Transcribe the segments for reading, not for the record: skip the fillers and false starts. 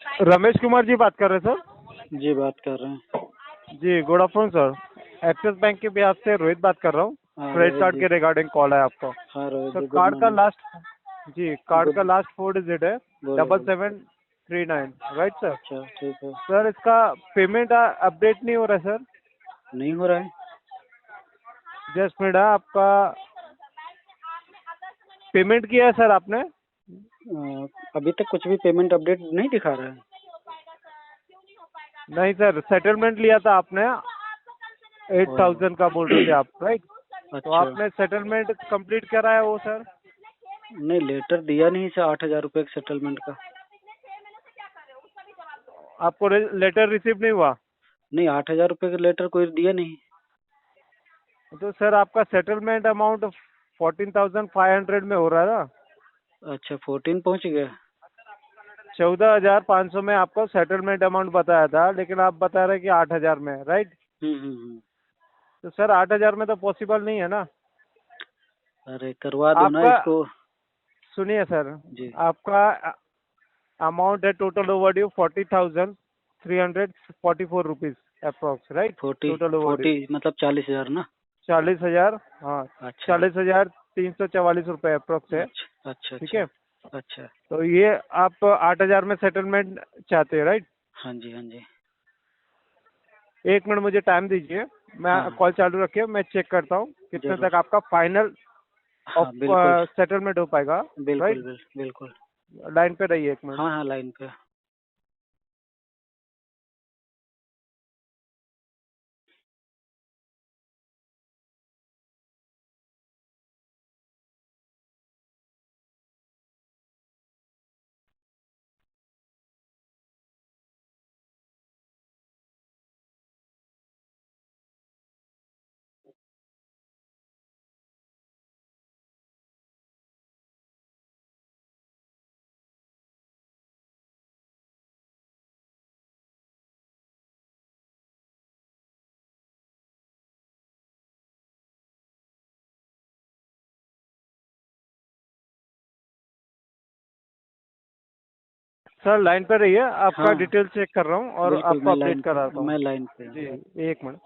रमेश कुमार जी बात कर रहे हैं सर? जी बात कर रहे हैं। जी good afternoon sir. Axis bank के बिहार से रोहित बात कर रहा हूँ। हाँ क्रेडिट रोहित कार्ड जी। के रिगार्डिंग कॉल है आपका। हाँ रोहित सर जी, गुड कार्ड का मॉर्निंग। लास्ट जी कार्ड का गुड। लास्ट 4 डिजिट है बोलो डबल बोलो। Seven three nine right sir? अच्छा ठीक है। सर इसका पेमेंट अपडेट नहीं हो रहा है सर। नहीं हो रहा है। जस्ट मिनट आपका पेमेंट किया है सर आपने? अभी तक कुछ भी पेमेंट अपडेट नहीं दिखा रहा है। नहीं सर, सेटलमेंट लिया था आपने 8,000 का बोल रहे थे आप, राइट? तो अच्छा। आपने सेटलमेंट कंप्लीट करा है वो सर? नहीं, लेटर दिया नहीं सर, 8,000 रुपये के सेटलमेंट का। आपको लेटर रिसीव नहीं हुआ? नहीं, 8,000 रुपये का लेटर कोई दिया नहीं। तो सर आपका सेटलमेंट अमाउंट 14,500 में हो रहा है ना? अच्छा, 14 पहुंच गया। 14,500 में आपको सेटलमेंट अमाउंट बताया था, लेकिन आप बता रहे कि 8,000 में, राइट? हम्म। तो सर 8,000 में तो पॉसिबल नहीं है ना। अरे करवा दो ना आपका इसको। सुनिए सर, जी। आपका अमाउंट है total over due 40,344 rupees approx, right? 40 total over due 40 मतलब 40,000 ना। 40,000, हाँ। अच्छा 40,344 रुपए अप्रोक्स है, अच्छा अच्छा ठीक अच्छा। है? अच्छा। तो ये आप 8,000 में सेटलमेंट चाहते हैं, राइट? हाँ जी हाँ जी। 1 मिनट मुझे टाइम दीजिए, मैं हाँ कॉल चालू रखिए, मैं चेक करता हूँ कितने जरूर। तक आपका फाइनल हाँ बिल्कुल। सेटलमेंट हो पाएगा, बिल्कुल राइट? बिल्कुल। लाइन पे रहिए 1 मिनट। हाँ हाँ, लाइन पे। सर लाइन पे रहिए, आपका हाँ डिटेल चेक कर रहा हूँ और बिल्कुल, आपको अपडेट कराता हूँ। मैं लाइन पे हूँ। जी 1 मिनट।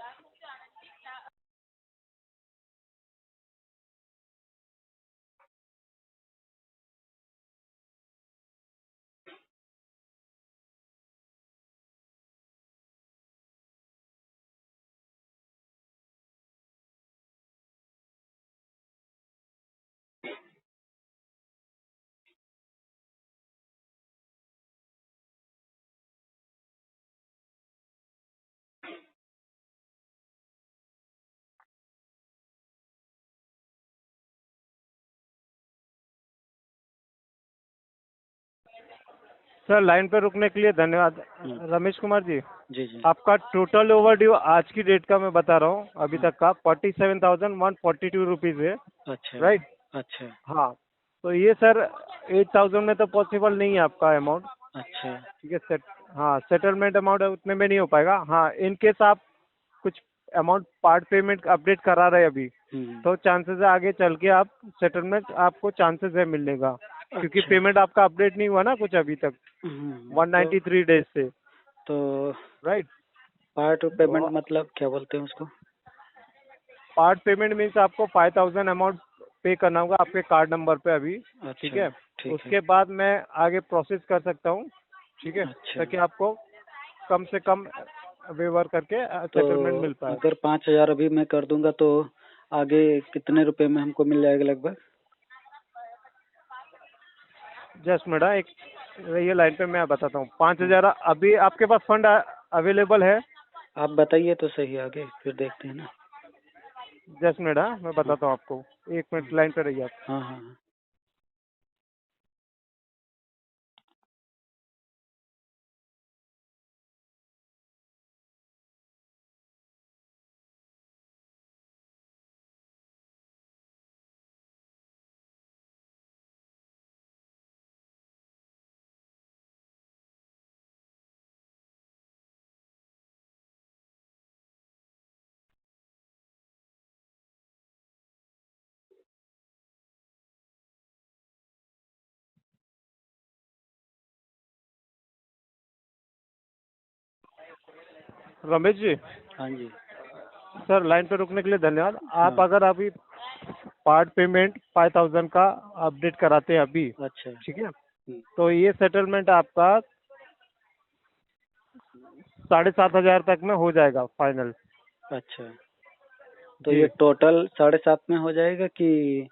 सर लाइन पे रुकने के लिए धन्यवाद। हम्म, रमेश कुमार जी, जी जी। आपका टोटल ओवर ड्यू आज की डेट का मैं बता रहा हूँ अभी हाँ। तक का 47,142 रुपीज है, अच्छा राइट? अच्छा हाँ। तो ये सर 8,000 में तो पॉसिबल नहीं है आपका अमाउंट, अच्छा। ठीक है? हाँ, सेटलमेंट अमाउंट उतने में नहीं हो पाएगा। हाँ, इन केस आप कुछ अमाउंट पार्ट पेमेंट अपडेट करा रहे हैं अभी, हम्म। तो चांसेस है आगे चल के आप सेटलमेंट आपको चांसेस है मिलने का, क्योंकि अच्छा। पेमेंट आपका अपडेट नहीं हुआ ना कुछ अभी तक तो 193 डेज से, तो राइट? पार्ट तो पेमेंट मतलब क्या बोलते हैं उसको? पार्ट पेमेंट मीन्स आपको 5,000 अमाउंट पे करना होगा आपके कार्ड नंबर पे अभी, ठीक अच्छा है? ठीक है। उसके बाद मैं आगे प्रोसेस कर सकता हूँ, ठीक है? अच्छा। ताकि आपको कम से कम वेवर करके तो सेटलमेंट मिल पाए। अगर 5,000 अभी मैं कर दूंगा तो आगे कितने रुपए में हमको मिल जाएगा लगभग? जस्ट मिनट, एक ये लाइन पे मैं बताता हूँ। 5,000 अभी आपके पास फंड अवेलेबल है? आप बताइए तो सही, आगे फिर देखते हैं ना। जस्ट मिनट, मैं हाँ बताता हूँ आपको। 1 मिनट लाइन पे रहिए आप। हाँ हाँ। रमेश जी, हाँ जी। सर लाइन पे रुकने के लिए धन्यवाद। आप हाँ। अगर अभी पार्ट पेमेंट 5000 का अपडेट कराते हैं अभी, अच्छा। ठीक है, हम्म, तो ये सेटलमेंट आपका 7500 तक में हो जाएगा फाइनल। अच्छा, तो जी, ये टोटल 7.5 में हो जाएगा कि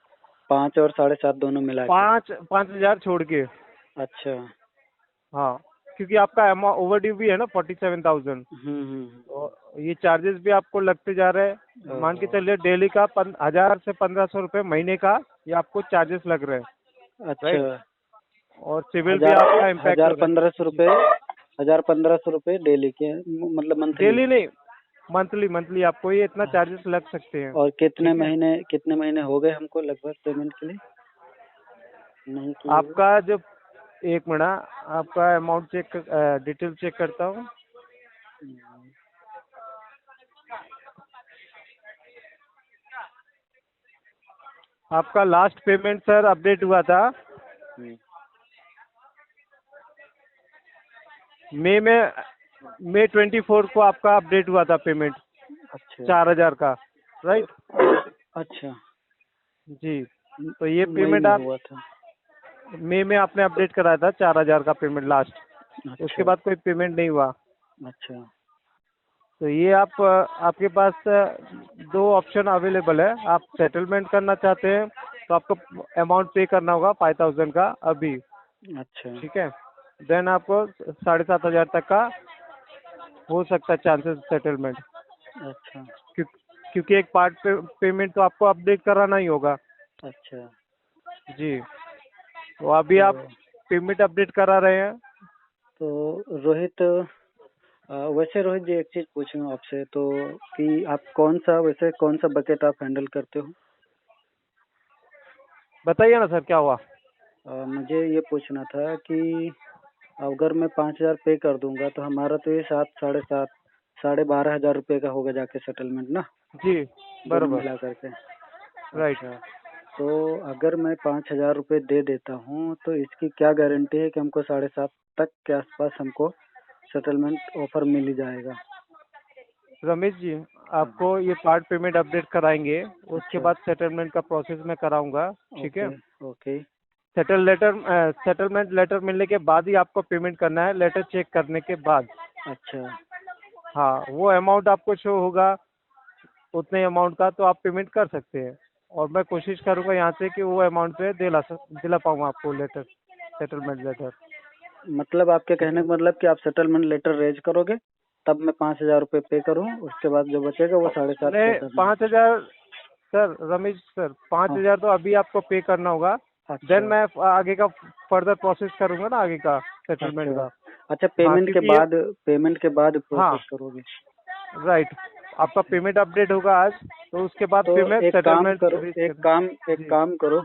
5 और 7.5 दोनों मिला के? 5000 छोड़ के। अच्छा। हाँ, क्योंकि आपका अमाउंट ओवर ड्यू भी है ना 47,000। हम्म। तो ये चार्जेस भी आपको लगते जा रहे हैं। मान के ओहो। चलिए डेली का 1000 से 1500 रुपये महीने का ये आपको चार्जेस लग रहे हैं, अच्छा। राइट। और सिविल भी हजार आपका इम्पैक्ट हजार हो रहा पंद्रह सौ है जी। रुपये 1,500 रुपये डेली के, मतलब मंथली? डेली नहीं, मंथली मंथली आपको ये इतना चार्जेस लग सकते हैं। और ठीक है, कितने महीने हो गए हमको लगभग पेमेंट के लिए नहीं किए हुए? आपका जो, एक मिनट, आपका अमाउंट चेक, डिटेल चेक करता हूँ। हम्म, आपका लास्ट पेमेंट सर अपडेट हुआ था हम्म, मई 24 को आपका अपडेट हुआ था पेमेंट, अच्छा। 4000 का, राइट। अच्छा। जी, तो ये मई पेमेंट में आप हुआ था? मई में आपने अपडेट कराया था 4000 का पेमेंट लास्ट। उसके अच्छा। बाद कोई पेमेंट नहीं हुआ। अच्छा। तो ये आपके पास दो ऑप्शन अवेलेबल है। आप सेटलमेंट करना चाहते हैं तो आपको अमाउंट पे करना होगा 5000 का अभी, अच्छा। ठीक है। देन आपको 7500 तक का हो सकता है चांसेस सेटलमेंट। अच्छा। क्यों, क्योंकि एक पार्ट पेमेंट तो आपको अपडेट कराना ही होगा। अच्छा। जी, तो अभी तो आप पेमेंट अपडेट करा रहे हैं। तो रोहित, वैसे रोहित जी एक चीज पूछूं आपसे तो, कि आप कौन सा बकेट आप हैंडल करते हो? बताइए ना सर, क्या हुआ। मुझे ये पूछना था कि अगर मैं 5,000 पे कर दूंगा तो हमारा तो ये 7, 7.5, 12,500 रुपये का होगा जाके सेटलमेंट ना, जी, दोनों बराबर, मिला करके। राइट। अच्छा, तो अगर मैं 5,000 रुपये दे देता हूँ तो इसकी क्या गारंटी है कि हमको 7.5 तक के आसपास हमको सेटलमेंट ऑफर मिल ही जाएगा? रमेश जी, हाँ। आपको ये पार्ट पेमेंट अपडेट कराएंगे, उसके अच्छा। बाद सेटलमेंट का प्रोसेस मैं कराऊंगा, ठीक है। ओके। ओके। सेटलमेंट लेटर मिलने के बाद ही आपको पेमेंट करना है, लेटर चेक करने के बाद। अच्छा। हाँ, वो अमाउंट आपको शो होगा उतने अमाउंट का, तो आप पेमेंट कर सकते हैं। और मैं कोशिश करूंगा यहाँ से कि वो अमाउंट पे दिला पाऊंगा आपको लेटर, सेटलमेंट लेटर। मतलब आपके ठीक कहने है, का मतलब कि आप सेटलमेंट लेटर रेज करोगे, तब मैं 5,000 रुपये पे करूँ, उसके बाद जो बचेगा वो 7.5 पे नहीं, करना है? 5000 सर, रमेश सर, पाँच हाँ। हजार तो अभी आपको पे करना होगा। देन अच्छा। मैं आगे का फर्दर प्रोसेस करूंगा ना, आगे का सेटलमेंट अच्छा। का। अच्छा, हाँ, क्योंकि ये, पेमेंट के बाद हाँ, प्रोसेस करोगे? राइट, आपका पेमेंट अपडेट होगा आज, तो उसके बाद तो फिर मैं एक काम सेटलमेंट करो, रीच एक कर। काम एक जी, काम करो,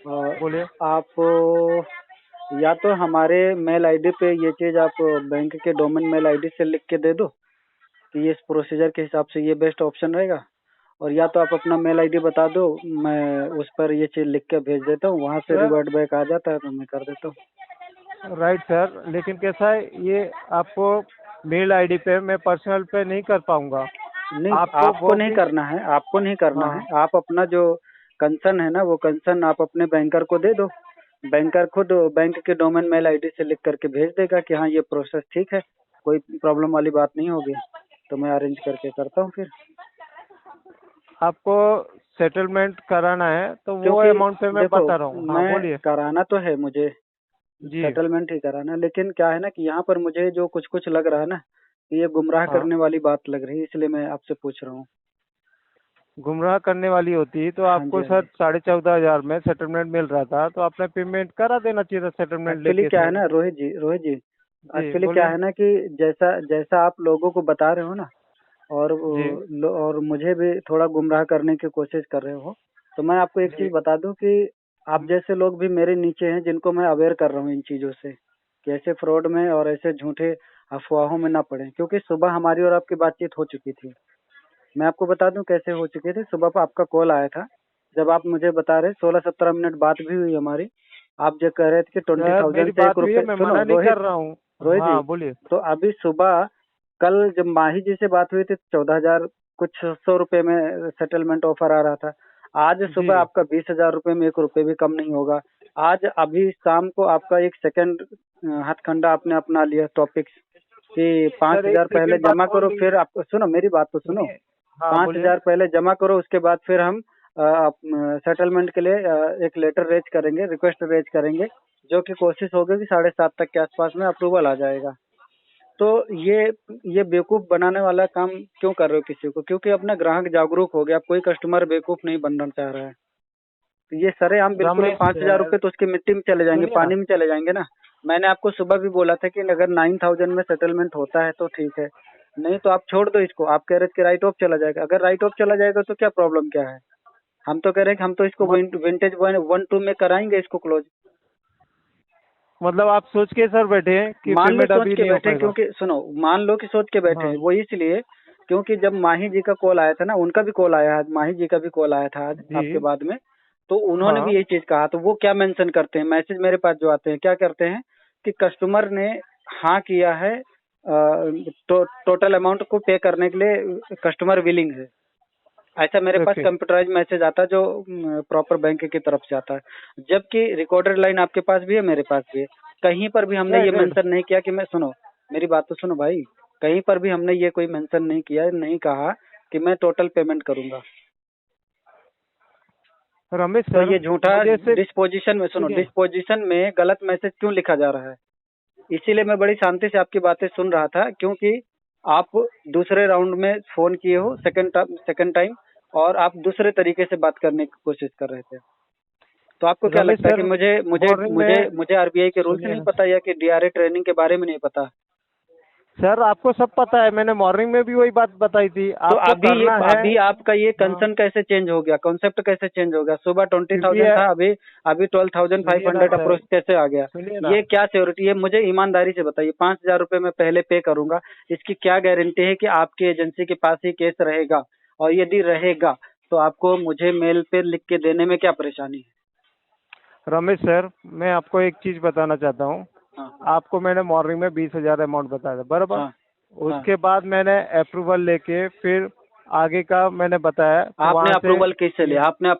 बोलिए। आप या तो हमारे मेल आईडी पे ये चीज आप बैंक के डोमेन मेल आईडी से लिख के दे दो कि ये इस प्रोसीजर के हिसाब से ये बेस्ट ऑप्शन रहेगा, और या तो आप अपना मेल आईडी बता दो, मैं उस पर ये चीज लिख के भेज देता हूँ, वहां से सर, रिवर्ट बैक आ जाता है तो मैं कर देता हूँ। राइट सर, लेकिन कैसा है, ये आपको मेल आईडी पे मैं पर्सनल पे नहीं कर पाऊंगा। नहीं, आपको आपको वो नहीं भी, करना है, आपको नहीं करना है, हाँ, आप अपना जो कंसर्न है ना वो कंसर्न आप अपने बैंकर को दे दो। बैंकर खुद बैंक के डोमेन मेल आईडी से लिख करके भेज देगा कि हाँ ये प्रोसेस ठीक है, कोई प्रॉब्लम वाली बात नहीं होगी, तो मैं अरेंज करके करता हूँ फिर। आपको सेटलमेंट कराना है तो वो क्योंकि अमाउंट पे मैं देखो, बता रहा हूँ। हाँ, मैं बोलिए। कराना तो है मुझे, जी, सेटलमेंट ही कराना, लेकिन क्या है ना कि यहाँ पर मुझे जो कुछ कुछ लग रहा है ना कि ये गुमराह हाँ, करने वाली बात लग रही है, इसलिए मैं आपसे पूछ रहा हूँ। गुमराह करने वाली होती तो हाँ जी, आपको हाँ सर जी। 14,500 में सेटलमेंट मिल रहा था, तो आपने पेमेंट करा देना चाहिए था सेटलमेंट एक्चुअली लेके क्या है सर। ना रोहित जी, जी, एक्चुअली क्या बोलिए। है ना कि जैसा जैसा आप लोगों को बता रहे हो ना, और जी, और मुझे भी थोड़ा गुमराह करने की कोशिश कर रहे हो, तो मैं आपको एक चीज जी, बता दूं कि आप जैसे लोग भी मेरे नीचे हैं जिनको मैं अवेयर कर रहा हूँ इन चीजों से, कि ऐसे फ्रॉड में और ऐसे झूठे अफवाहों में ना पड़े, क्योंकि सुबह हमारी और आपकी बातचीत हो चुकी थी। मैं आपको बता दूं कैसे हो चुकी थी। सुबह पर आपका कॉल आया था, जब आप मुझे बता रहे 16-17 मिनट बात भी हुई हमारी। आप जो कह रहे थे कि ट्वेंटी सर, मेरी थाउजेंड से एक बात हुई है, रुपये मैं सुनो मना नहीं रोहित, कर रहा हूँ। रोहित जी, हाँ, बोलिए। तो अभी सुबह कल जब माही जी से बात हुई थी 14,000 कुछ 100 रुपए में सेटलमेंट ऑफर आ रहा था। आज सुबह जी आपका 20,000 रुपए में 1 रुपए भी कम नहीं होगा। आज अभी शाम को आपका एक सेकंड हथकंडा आपने अपना लिया टॉपिक कि पांच सर, एक हजार पहले सेकंड बात जमा बोल करो, रही फिर आप सुनो मेरी बात तो सुनो। सुनिए। हाँ, पांच बोलिए। हजार पहले जमा करो, उसके बाद फिर हम सेटलमेंट के लिए एक लेटर रेज करेंगे, रिक्वेस्ट रेज करेंगे, जो कि कोशिश होगी कि 7:30 तक के आसपास में अप्रूवल आ जाएगा। तो ये बेवकूफ बनाने वाला काम क्यों कर रहे हो किसी को? क्योंकि अपना ग्राहक जागरूक हो गया, अब कोई कस्टमर बेवकूफ नहीं बनना चाह रहा है। तो ये सरेआम बिल्कुल रमेश 5,000 सर, रुपये तो उसकी मिट्टी में चले जाएंगे, सुनिए ना। पानी में चले जाएंगे ना। मैंने आपको सुबह भी बोला था कि अगर 9,000 में सेटलमेंट होता है तो ठीक है, नहीं तो आप छोड़ दो इसको। आप कह रहे थे कि राइट ऑफ चला जाएगा, अगर राइट ऑफ चला जाएगा तो क्या प्रॉब्लम क्या है? हम तो कह रहे हैं कि हम तो इसको मत, विंटेज 1-2 में कराएंगे इसको क्लोज। मतलब आप सोच के सर बैठे हैं कि मान लो पेमेंट सोच अभी के नहीं हो बैठे हैं, पाएगा। क्योंकि सुनो, मान लो कि सोच के बैठे हाँ। हैं वो इसलिए क्योंकि जब माही जी का कॉल आया था ना, उनका भी कॉल आया, आज माही जी का भी कॉल आया था आज जी। आपके बाद में, तो उन्होंने भी हाँ। यही चीज कहा। तो वो क्या मेंशन करते हैं, मैसेज मेरे पास जो आते हैं क्या करते हैं कि कस्टमर ने हाँ किया है, टोटल अमाउंट को पे करने के लिए कस्टमर विलिंग है। ऐसा मेरे पास ओके। कंप्यूटराइज मैसेज आता है जो प्रॉपर बैंक की तरफ से आता है। जबकि रिकॉर्डेड लाइन आपके पास भी है, मेरे पास भी है। कहीं पर भी हमने ये राइट राइट। मेंशन नहीं किया कि मैं सुनो, मेरी बात तो सुनो भाई। कहीं पर भी हमने ये कोई मेंशन नहीं किया, नहीं कहा कि मैं टोटल पेमेंट करूंगा। रमेश तो सर, ये झूठा मुझे सिर्फ डिस्पोजिशन में, सुनो, सुनिए। डिस्पोजिशन में गलत मैसेज क्यों लिखा जा रहा है? इसीलिए मैं बड़ी शांति से आपकी बातें सुन रहा था, क्योंकि आप दूसरे राउंड में फोन किए हो, सेकंड टाइम, और आप दूसरे तरीके से बात करने की कोशिश कर रहे थे। तो आपको क्या रमेश लगता है कि सर, मुझे मुझे मॉर्निंग मुझे में मुझे आरबीआई के रूल्स नहीं सुनिए। पता, या कि डीआरए ट्रेनिंग के बारे में नहीं पता? सर, आपको सब पता है, मैंने मॉर्निंग में भी वही बात बताई थी, तो आपको करना है। अभी आपका ये हाँ। कंसर्न कैसे चेंज हो गया, कॉन्सेप्ट कैसे चेंज हो गया? सुबह क्योंकि 20,000 था, अभी अभी सुनिए ना 12,500 सर, अप्रोच कैसे आ गया? सुनिए ना। ये क्या सिक्योरिटी है? मुझे ईमानदारी से बताइए। 5,000 रुपये मैं पहले पे करूंगा, इसकी क्या गारंटी है कि आपकी एजेंसी के पास ही केस रहेगा? और यदि रहेगा तो आपको मुझे मेल पे लिख के देने में क्या परेशानी है? रमेश सर, मैं आपको एक चीज बताना चाहता हूँ। हाँ, आपको मैंने मॉर्निंग में 20,000 अमाउंट बताया था, बराबर। हाँ, हाँ। उसके बाद मैंने अप्रूवल लेके फिर आगे का मैंने बताया, तो आपने वहां से अप्रूवल किससे लिया? आपने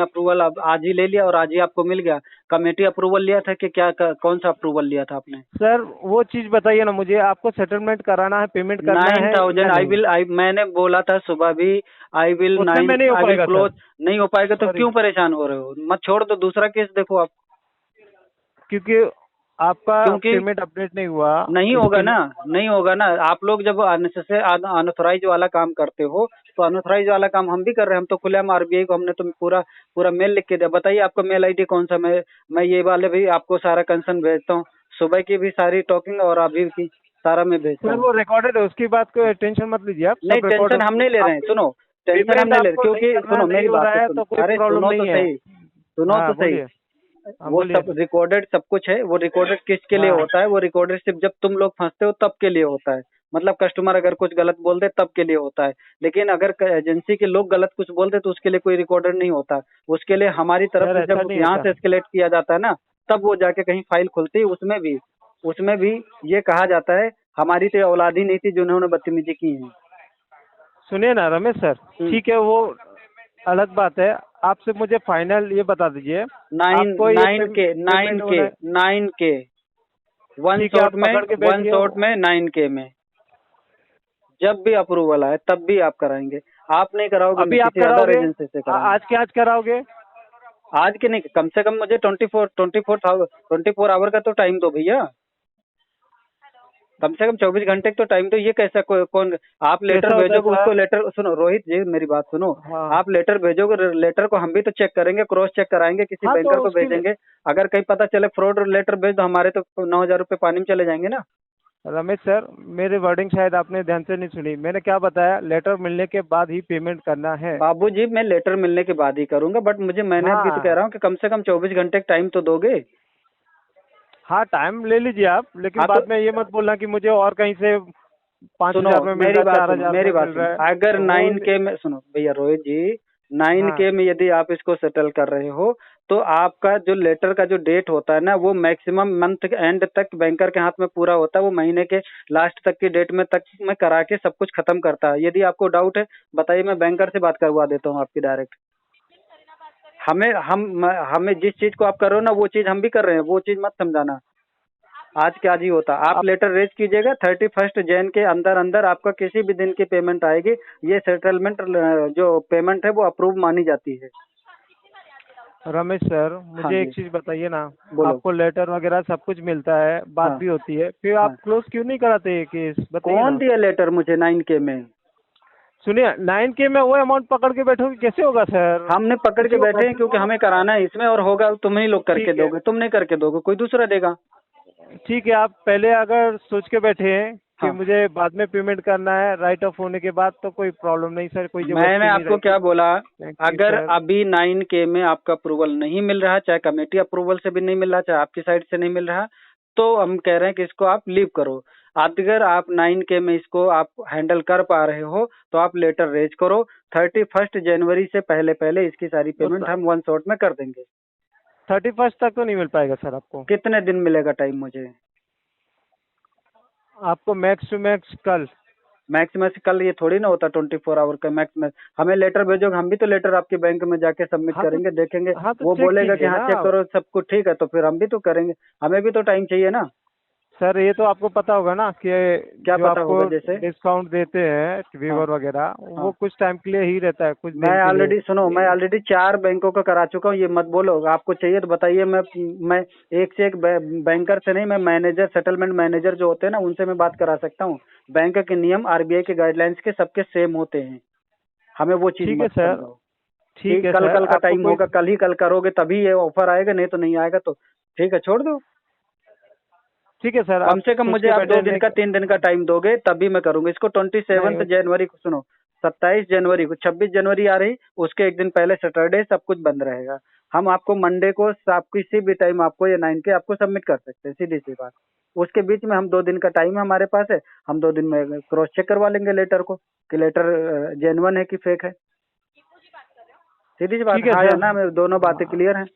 अप्रूवल अब आज ही ले लिया और आज ही आपको मिल गया? कमेटी अप्रूवल लिया था कि क्या, कौन सा अप्रूवल लिया था आपने? सर वो चीज बताइए ना मुझे, आपको सेटलमेंट कराना है, पेमेंट करना नाइन है या थाउजेंड नहीं? आई मैंने बोला था सुबह भी, उतने में नहीं हो आई विल पाएगा सर। क्लोज। नहीं हो पाएगा तो सॉरी। क्यों परेशान हो रहे हो? मत छोड़ दो, दूसरा केस देखो आप। क्योंकि आपका क्योंकि पेमेंट अपडेट नहीं हुआ। नहीं होगा इसके ना, लिए नहीं होगा ना। आप लोग जब अनऑथराइज वाला काम करते हो, तो अनऑथराइज वाला काम हम भी कर रहे हैं। हम तो खुलेआम आरबीआई को हमने तो पूरा पूरा मेल लिख के दिया। बताइए आपका मेल आईडी कौन सा? मैं ये वाले भी आपको सारा कंसर्न भेजता हूँ, सुबह की भी सारी टॉकिंग और अभी की सारा मैं भेजता सर हूँ। वो रिकॉर्डेड है, उसकी बात को टेंशन मत लीजिए, आप नहीं, सब रिकॉर्ड टेंशन हम नहीं ले रहे हैं, आपकी सुनो, टेंशन हम पेमेंट नहीं ले रहे, आपको नहीं क्योंकि करना, सुनो नहीं मेरी हो बात रहा तो है सुनो, तो कोई अरे प्रॉब्लम सुनो तो नहीं है। सही, सुनो तो हाँ सही। बोलिए। हाँ वो बोलिए। सब रिकॉर्डेड सब कुछ है। वो रिकॉर्डेड किसके लिए हाँ होता है? वो रिकॉर्डेड सिर्फ जब तुम लोग फंसते हो तब के लिए होता है। मतलब कस्टमर अगर कुछ गलत बोल दे तब के लिए होता है। लेकिन अगर एजेंसी के लोग गलत कुछ बोल दे तो उसके लिए कोई रिकॉर्डेड नहीं होता। उसके लिए हमारी तरफ सर, से ऐसा जब नहीं है यहाँ सर। से एस्केलेट किया जाता है ना, तब वो जाके कहीं फाइल खुलती है। उसमें भी ये कहा जाता है हमारी तो औलाद ही नहीं थी जिन्होंने बदतमीजी की है। सुनिए ना रमेश सर, हम्म। ठीक है वो अलग बात है। आप सिर्फ मुझे फाइनल ये बता दीजिए, नाइन आपको ये नाइन के नाइन पेमेंट के होना है। 9K, ठीक है, आप पकड़ के वन बैठिए। शॉट में 9K में जब भी अप्रूवल आए तब भी आप कराएंगे। आप नहीं कराओगे, मैं अभी आप किसी अदर कराओगे? एजेंसी से कराऊंगा। आज के आज कराओगे? आज के नहीं, कम से कम मुझे 24 आवर का तो टाइम दो भैया। कम से कम 24 घंटे का तो टाइम दो। ये कैसा कौन? आप लेटर कैसा होता है भेजोगे, उसको सर? लेटर सुनो रोहित जी, मेरी बात सुनो। हाँ। आप लेटर भेजोगे, लेटर को हम भी तो चेक करेंगे, क्रॉस चेक कराएंगे, किसी हाँ तो बैंकर को उसके लिए भेजेंगे। अगर कहीं पता चले फ्रॉड लेटर भेज दो, हमारे तो 9,000 रुपये पानी में चले जाएंगे ना। रमेश सर, मेरी वर्डिंग शायद आपने ध्यान से नहीं सुनी। मैंने क्या बताया, लेटर मिलने के बाद ही पेमेंट करना है। बाबूजी, मैं लेटर मिलने के बाद ही करूंगा, बट मैंने भी तो कह हाँ। रहा हूँ कि कम से कम 24 घंटे का टाइम तो दोगे। हाँ, टाइम ले लीजिए आप, लेकिन हाँ तो बाद में ये मत बोलना कि मुझे और कहीं से पाँच सुनो, हजार में मिल रहा मेरी है, बात चार सुनो, हजार मेरी में बात मिल सुनो। रहा है, अगर तो वो। 9K में, सुनो भैया रोहित जी, नाइन हाँ। के में यदि आप इसको सेटल कर रहे हो तो आपका जो लेटर का जो डेट होता है ना, वो मैक्सिमम मंथ एंड तक बैंकर के हाथ में पूरा होता है। वो महीने के लास्ट तक की डेट में तक में करा के सब कुछ खत्म करता है। यदि आपको डाउट है बताइए, मैं बैंकर से बात करवा देता हूँ आपकी डायरेक्ट। हमें जिस चीज को आप कर रहे हो ना, वो चीज हम भी कर रहे हैं, वो चीज मत समझाना। आज के आज ही होता। आप आप लेटर रेज कीजिएगा, 31 जैन के अंदर अंदर आपका किसी भी दिन की पेमेंट आएगी। ये सेटलमेंट जो पेमेंट है वो अप्रूव मानी जाती है। रमेश सर, हाँ मुझे एक जी, चीज बताइए ना। बोलो। आपको लेटर वगैरह सब कुछ मिलता है, बात हाँ भी होती है, फिर आप हाँ। क्लोज क्यों नहीं कराते ये केस, बताइए कौन ना। दिया लेटर मुझे 9K में? सुनिए, 9K में वो अमाउंट पकड़ के बैठोगे, कैसे होगा सर। हमने पकड़ किसी के को बैठे हैं मैसेज क्योंकि हमें कराना है इसमें, और होगा तुम ही लोग करके ठीक है। दोगे। तुम नहीं करके दोगे, कोई दूसरा देगा। ठीक है, आप पहले अगर सोच के बैठे हैं कि हाँ, मुझे बाद में पेमेंट करना है राइट ऑफ होने के बाद, तो कोई प्रॉब्लम नहीं सर, कोई मैंने जबरदस्ती नहीं आपको रहेगी। क्या बोला? थैंक यू अगर सर। अभी 9K में आपका अप्रूवल नहीं मिल रहा, चाहे कमेटी अप्रूवल से भी नहीं मिल रहा, चाहे आपकी साइड से नहीं मिल रहा, तो हम कह रहे हैं कि इसको आप लीव करो। अगर आप 9K में इसको आप हैंडल कर पा रहे हो तो आप लेटर रेज करो। 31 जनवरी से पहले पहले इसकी सारी तो पेमेंट हम वन शॉट में कर देंगे। 31 तक तो नहीं मिल पाएगा सर आपको। कितने दिन मिलेगा टाइम मुझे? आपको मैक्स टू मैक्स कल। मैक्स में से कल ये थोड़ी ना होता 24 आवर का मैक्स में। हमें लेटर भेजोगे, हम भी तो लेटर आपके बैंक में जाके सबमिट हाँ तो करेंगे, देखेंगे। हाँ तो वो चेक बोलेगा कि कीजिए हाँ ना चेक आप। करो सब कुछ ठीक है, तो फिर हम भी तो करेंगे। हमें भी तो टाइम चाहिए ना। सर ये तो आपको पता होगा ना कि क्या जो पता आपको होगा जैसे? डिस्काउंट देते हैं हाँ वीवर वगैरह, हाँ। वो कुछ टाइम के लिए ही रहता है, कुछ मैं दिन के लिए। ऑलरेडी सुनो, मैं ऑलरेडी 4 बैंकों का करा चुका हूँ। ये मत बोलो। आपको चाहिए तो बताइए। मैं एक से एक बैंकर से नहीं, मैं मैनेजर, सेटलमेंट मैनेजर जो होते हैं ना, उनसे मैं बात करा सकता हूँ। बैंक के नियम, आरबीआई के गाइडलाइंस के सबके सेम होते हैं। हमें वो चीज ठीक है मत सर। समझाओ कि ठीक है कल सर, कल का आपको टाइम कोई। होगा, कल ही कल करोगे तभी ये ऑफर आएगा, नहीं तो नहीं आएगा। तो ठीक है, छोड़ दो। ठीक है सर, कम आप से कम सोच मुझे के आप बैठे 2 दिन का 3 दिन का टाइम दोगे तभी मैं करूंगा इसको। 27 नहीं। जनवरी को सुनो, 27 जनवरी को, 26 जनवरी आ रही, उसके एक दिन पहले सैटरडे सब कुछ बंद रहेगा। हम आपको मंडे को आप किसी भी टाइम आपको ये 9K आपको सबमिट कर सकते हैं, सीधी सी बात। उसके बीच में हम 2 दिन का टाइम हमारे पास है। हम 2 दिन में क्रॉस चेक करवा लेंगे लेटर को कि लेटर जेन्युइन है कि फेक है। सीधी सी बात, ठीक है हाँ या सर। ना में दोनों बातें क्लियर हैं।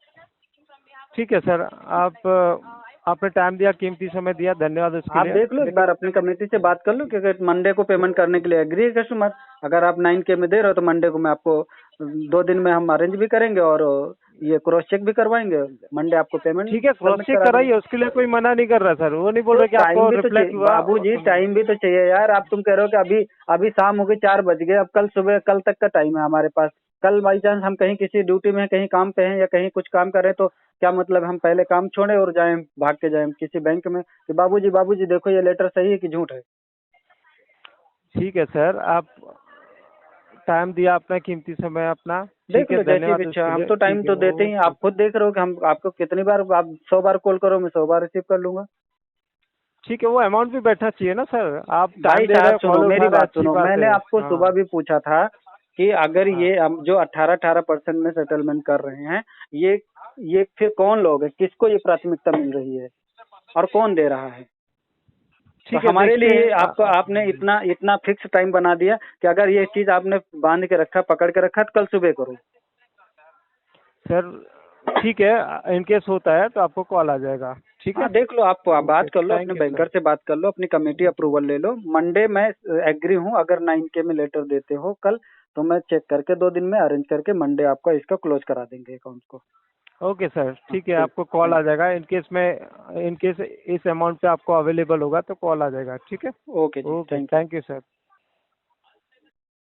ठीक है सर, आप आपने टाइम दिया, कीमती समय दिया, धन्यवाद उसके आप लिए। देख लो एक बार, लेकिन अपनी कमेटी से बात कर लो, क्योंकि मंडे को पेमेंट करने के लिए एग्री है कस्टमर। अगर आप 9K में दे रहे हो तो मंडे को मैं आपको 2 दिन में हम अरेंज भी करेंगे, और ये क्रॉस चेक भी करवाएंगे। मंडे आपको पेमेंट ठीक है, क्रॉस सबमिट चेक करा देंगे। कराइए, उसके लिए कोई मना नहीं कर रहा सर, वो नहीं बोल तो रहा कि टाइम आपको भी तो चाहिए रिफ्लेक्ट हुआ। बाबूजी, टाइम भी तो चाहिए यार। आप तुम कह रहे हो कि अभी अभी शाम हो गई, 4 बज गए, अब कल सुबह कल तक का टाइम है हमारे पास। कल बाई चांस हम कहीं किसी ड्यूटी में हैं, कहीं काम पे हैं, या कहीं कुछ काम कर रहे हैं, तो क्या मतलब हम पहले काम छोड़े और जाएं, भाग के जाएं किसी बैंक में कि बाबूजी बाबूजी देखो ये लेटर सही है कि झूठ है? ठीक है सर, आप टाइम दिया अपना कीमती समय अपना। देख ठीक है, लो जैसी भी धन्यवाद इच्छा। उसके हम लिए। तो टाइम ठीक है, तो देते ही हैं। ओके। आप खुद देख रहे हो कि हम आपको कितनी बार, आप 100 बार कॉल करो, मैं 100 बार रिसीव कर लूंगा। ठीक है, वो अमाउंट भी बैठना चाहिए ना सर, आप भाई टाइम दे रहे साहब हो, सुनो, कॉल मेरी उठा रहे हैं, बात अच्छी सुनो। बात मैंने है। आपको हाँ सुबह भी पूछा था कि अगर हाँ। ये हम जो 18% में सेटलमेंट कर रहे हैं, ये ये फिर कौन लोग है, किसको ये प्राथमिकता मिल रही है और कौन दे रहा है? तो ठीक है, हमारे देखते लिए हैं। आपको, आपने इतना इतना फिक्स टाइम बना दिया कि अगर ये चीज आपने बांध के रखा, पकड़ के रखा, तो कल सुबह करो। सर ठीक है, इनकेस होता है तो आपको कॉल आ जाएगा। ठीक है। हाँ देख लो, आप ओके, बात कर लो, अपने थैंक यू बैंकर सर। से बात कर लो, अपनी कमेटी अप्रूवल ले लो। मंडे मैं एग्री हूँ। अगर 9K में लेटर देते हो कल, तो मैं चेक करके 2 दिन में अरेंज करके मंडे आपका इसका क्लोज करा देंगे अकाउंट को। ओके सर, हाँ, ठीक है, ठीक। आपको कॉल थैंक आ जाएगा। इनकेस इस अमाउंट पे आपको अवेलेबल होगा तो कॉल आ जाएगा। ठीक है। ओके जी, okay, thank you. Thank you sir.